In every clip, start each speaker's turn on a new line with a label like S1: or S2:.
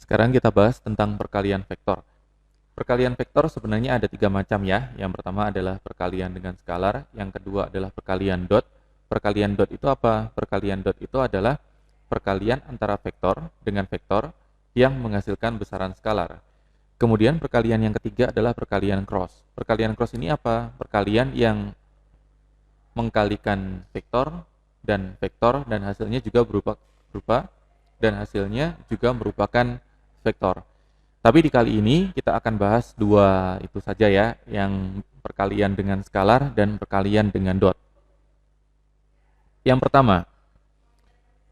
S1: Sekarang kita bahas tentang perkalian vektor. Perkalian vektor sebenarnya ada 3 macam ya. Yang pertama adalah perkalian dengan skalar, yang kedua adalah perkalian dot. Perkalian dot itu apa? Perkalian dot itu adalah perkalian antara vektor dengan vektor yang menghasilkan besaran skalar. Kemudian perkalian yang ketiga adalah perkalian cross. Perkalian cross ini apa? Perkalian yang mengkalikan vektor dan hasilnya juga berupa dan hasilnya juga merupakan vektor. Tapi di kali ini kita akan bahas dua itu saja ya, yang perkalian dengan skalar dan perkalian dengan dot. Yang pertama,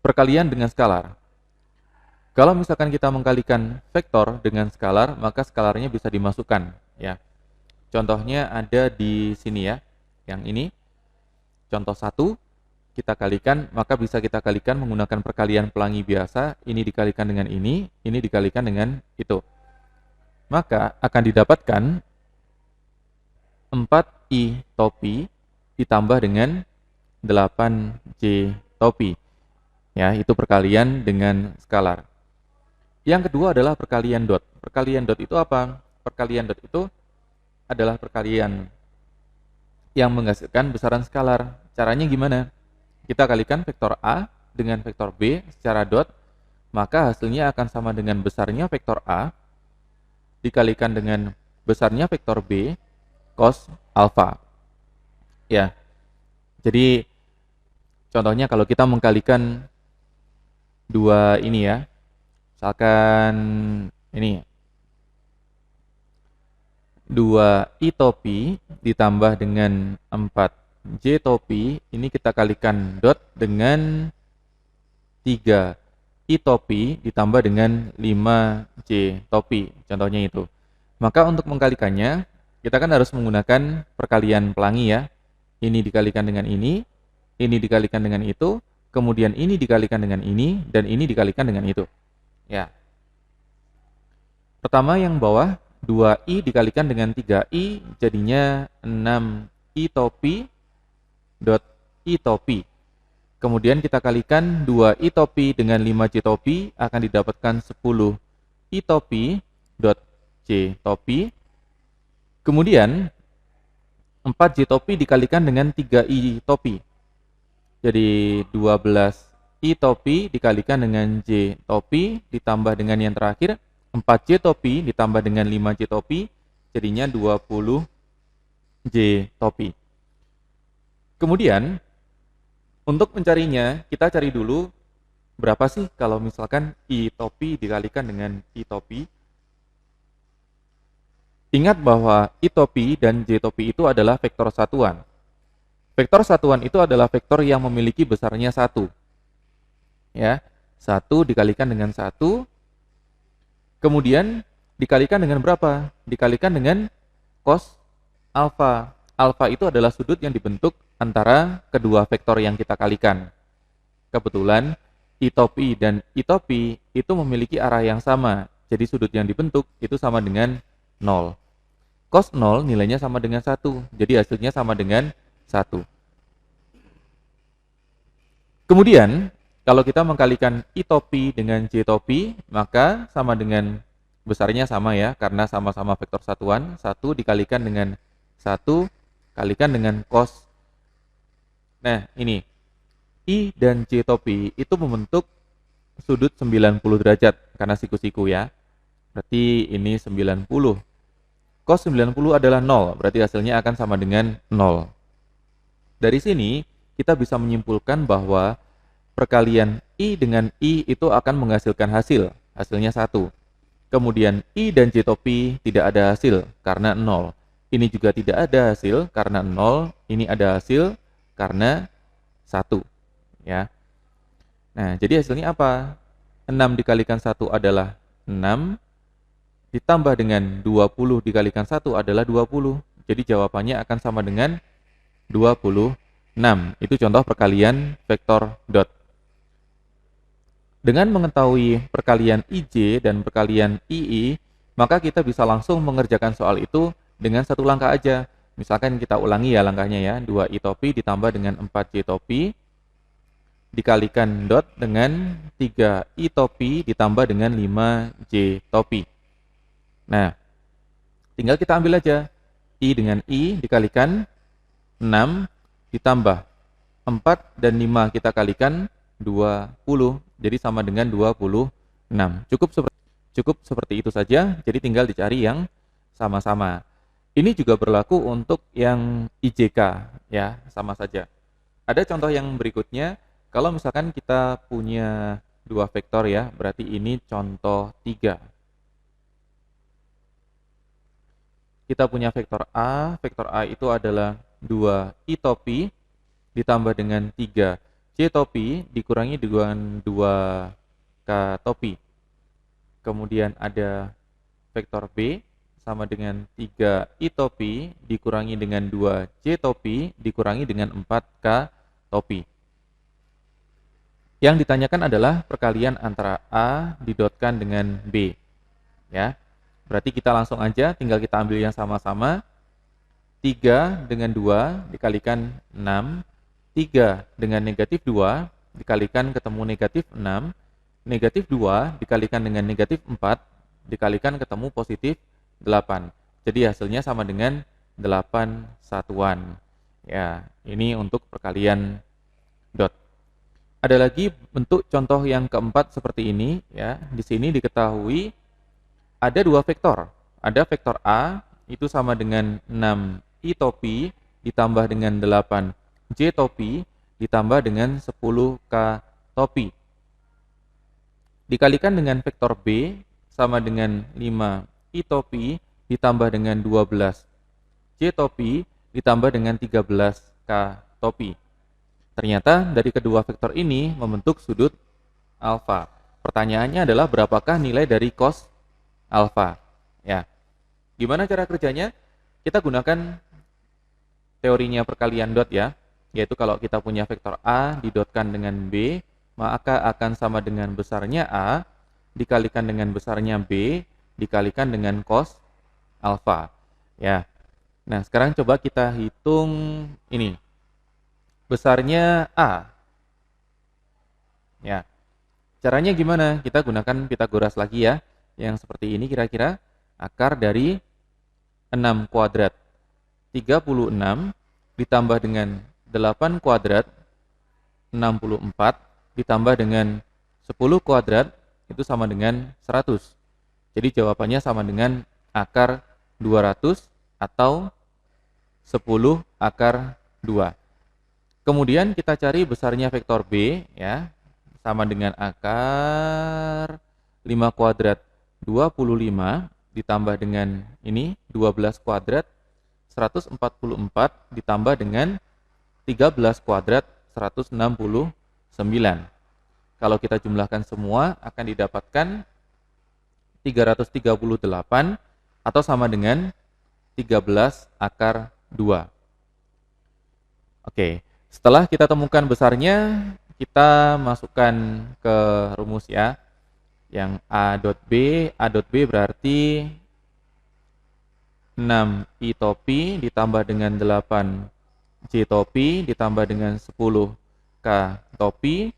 S1: perkalian dengan skalar. Kalau misalkan kita mengkalikan vektor dengan skalar, maka skalarnya bisa dimasukkan ya. Contohnya ada di sini ya. Yang ini contoh 1 kita kalikan, maka bisa kita kalikan menggunakan perkalian pelangi biasa, ini dikalikan dengan ini dikalikan dengan itu. Maka akan didapatkan 4i topi ditambah dengan 8j topi. Ya, itu perkalian dengan skalar. Yang kedua adalah perkalian dot. Perkalian dot itu apa? Perkalian dot itu adalah perkalian yang menghasilkan besaran skalar. Caranya gimana? Kita kalikan vektor A dengan vektor B secara dot, maka hasilnya akan sama dengan besarnya vektor A dikalikan dengan besarnya vektor B cos alfa. Ya. Jadi contohnya kalau kita mengkalikan dua ini ya. Misalkan ini 2i topi ditambah dengan 4j topi, ini kita kalikan dot dengan 3i topi ditambah dengan 5j topi, contohnya itu. Maka untuk mengkalikannya, kita kan harus menggunakan perkalian pelangi ya. Ini dikalikan dengan ini dikalikan dengan itu, kemudian ini dikalikan dengan ini, dan ini dikalikan dengan itu. Ya. Pertama yang bawah, 2i dikalikan dengan 3i, jadinya 6i topi dot i topi. Kemudian kita kalikan 2i topi dengan 5j topi, akan didapatkan 10i topi dot j topi. Kemudian 4j topi dikalikan dengan 3i topi. Jadi 12i topi dikalikan dengan j topi ditambah dengan yang terakhir 4j topi ditambah dengan 5j topi, jadinya 20j topi. Kemudian untuk mencarinya, kita cari dulu berapa sih kalau misalkan i topi dikalikan dengan i topi. Ingat bahwa i topi dan j topi itu adalah vektor satuan. Vektor satuan itu adalah vektor yang memiliki besarnya 1. Ya, 1 dikalikan dengan 1, kemudian dikalikan dengan berapa? Dikalikan dengan cos alfa. Alfa itu adalah sudut yang dibentuk antara kedua vektor yang kita kalikan. Kebetulan i topi dan i topi itu memiliki arah yang sama. Jadi sudut yang dibentuk itu sama dengan 0. Cos 0 nilainya sama dengan 1. Jadi hasilnya sama dengan 1. Kemudian kalau kita mengkalikan i topi dengan j topi, maka sama dengan besarnya sama ya, karena sama-sama vektor satuan. 1 dikalikan dengan 1 kalikan dengan cos. Nah, ini i dan j topi itu membentuk sudut 90 derajat karena siku-siku ya. Berarti ini 90. Cos 90 adalah 0, berarti hasilnya akan sama dengan 0. Dari sini kita bisa menyimpulkan bahwa perkalian i dengan i itu akan menghasilkan hasilnya 1. Kemudian i dan j topi tidak ada hasil karena 0. Ini juga tidak ada hasil karena 0, ini ada hasil karena 1. Ya. Nah, jadi hasilnya apa? 6 dikalikan 1 adalah 6, ditambah dengan 20 dikalikan 1 adalah 20. Jadi jawabannya akan sama dengan 26. Itu contoh perkalian vektor dot. Dengan mengetahui perkalian ij dan perkalian ii, maka kita bisa langsung mengerjakan soal itu dengan satu langkah aja. Misalkan kita ulangi ya langkahnya ya, 2i topi ditambah dengan 4j topi. dikalikan dot dengan 3i topi ditambah dengan 5j topi. Nah, tinggal kita ambil aja. I dengan I dikalikan 6 ditambah 4 dan 5 kita kalikan 20. Jadi sama dengan 26. Cukup seperti itu saja. Jadi tinggal dicari yang sama-sama. Ini juga berlaku untuk yang IJK ya, sama saja. Ada contoh yang berikutnya. Kalau misalkan kita punya dua vektor ya, berarti ini contoh 3. Kita punya vektor A itu adalah 2i topi ditambah dengan 3j topi dikurangi dengan 2k topi. Kemudian ada vektor B sama dengan 3i topi dikurangi dengan 2j topi dikurangi dengan 4k topi. Yang ditanyakan adalah perkalian antara A didotkan dengan B. Ya. Berarti kita langsung aja tinggal kita ambil yang sama-sama. 3 dengan 2 dikalikan 6. 3 dengan negatif 2 dikalikan ketemu negatif 6. Negatif 2 dikalikan dengan negatif 4 dikalikan ketemu positif 8. Jadi hasilnya sama dengan 8 satuan. Ya, ini untuk perkalian dot. Ada lagi bentuk contoh yang keempat seperti ini ya. Di sini diketahui ada dua vektor. Ada vektor A itu sama dengan 6i topi ditambah dengan 8j topi ditambah dengan 10k topi. Dikalikan dengan vektor B sama dengan 5i topi ditambah dengan 12j topi ditambah dengan 13k topi. Ternyata dari kedua vektor ini membentuk sudut alfa. Pertanyaannya adalah berapakah nilai dari cos alfa. Ya. Gimana cara kerjanya? Kita gunakan teorinya perkalian dot ya. Yaitu kalau kita punya vektor A didotkan dengan B, maka akan sama dengan besarnya A dikalikan dengan besarnya B dikalikan dengan cos alfa. Ya. Nah, sekarang coba kita hitung ini. Besarnya A. Ya. Caranya gimana? Kita gunakan Pitagoras lagi ya. Yang seperti ini kira-kira akar dari 6 kuadrat 36 ditambah dengan 8 kuadrat 64 ditambah dengan 10 kuadrat itu sama dengan 100. Jadi jawabannya sama dengan akar 200 atau 10 akar 2. Kemudian kita cari besarnya vektor B ya, sama dengan akar 5 kuadrat 25 ditambah dengan ini 12 kuadrat 144 ditambah dengan 13 kuadrat 169. Kalau kita jumlahkan semua akan didapatkan 338 atau sama dengan 13 akar 2. Oke, setelah kita temukan besarnya, kita masukkan ke rumus ya. Yang A dot B berarti 6i topi ditambah dengan 8j topi ditambah dengan 10k topi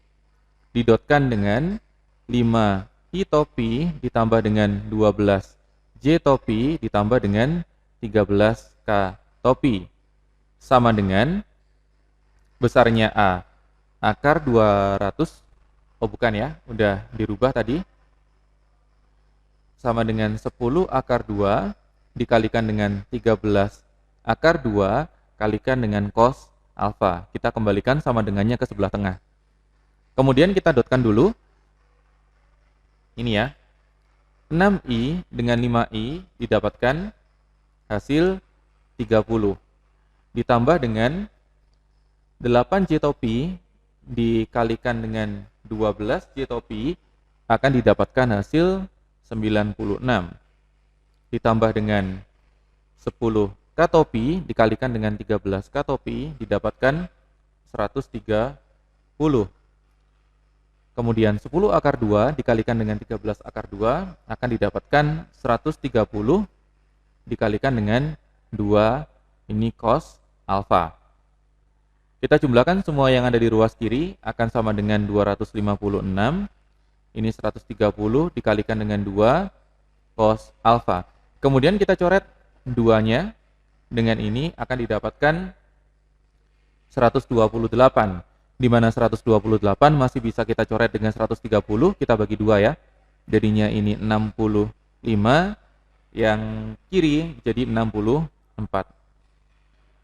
S1: didotkan dengan 5i topi ditambah dengan 12j topi ditambah dengan 13k topi sama dengan besarnya A akar 200. Oh bukan ya, udah dirubah tadi. Sama dengan 10 akar 2 dikalikan dengan 13 akar 2 kalikan dengan cos alfa. Kita kembalikan sama dengannya ke sebelah tengah. Kemudian kita dotkan dulu. Ini ya. 6i dengan 5i didapatkan hasil 30. Ditambah dengan 8j topi dikalikan dengan 12j topi akan didapatkan hasil 96. Ditambah dengan 10k topi dikalikan dengan 13k topi didapatkan 130. Kemudian 10 akar 2 dikalikan dengan 13 akar 2 akan didapatkan 130 dikalikan dengan 2 ini cos alfa. Kita jumlahkan semua yang ada di ruas kiri akan sama dengan 256. Ini 130 dikalikan dengan 2 cos alfa. Kemudian kita coret 2-nya. Dengan ini akan didapatkan 128. Di mana 128 masih bisa kita coret dengan 130, kita bagi 2 ya. Jadinya ini 65, yang kiri jadi 64.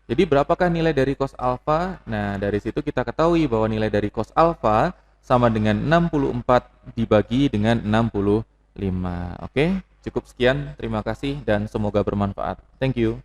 S1: Jadi berapakah nilai dari cos alfa? Nah, dari situ kita ketahui bahwa nilai dari cos alfa sama dengan 64 dibagi dengan 65. Oke, cukup sekian. Terima kasih dan semoga bermanfaat. Thank you.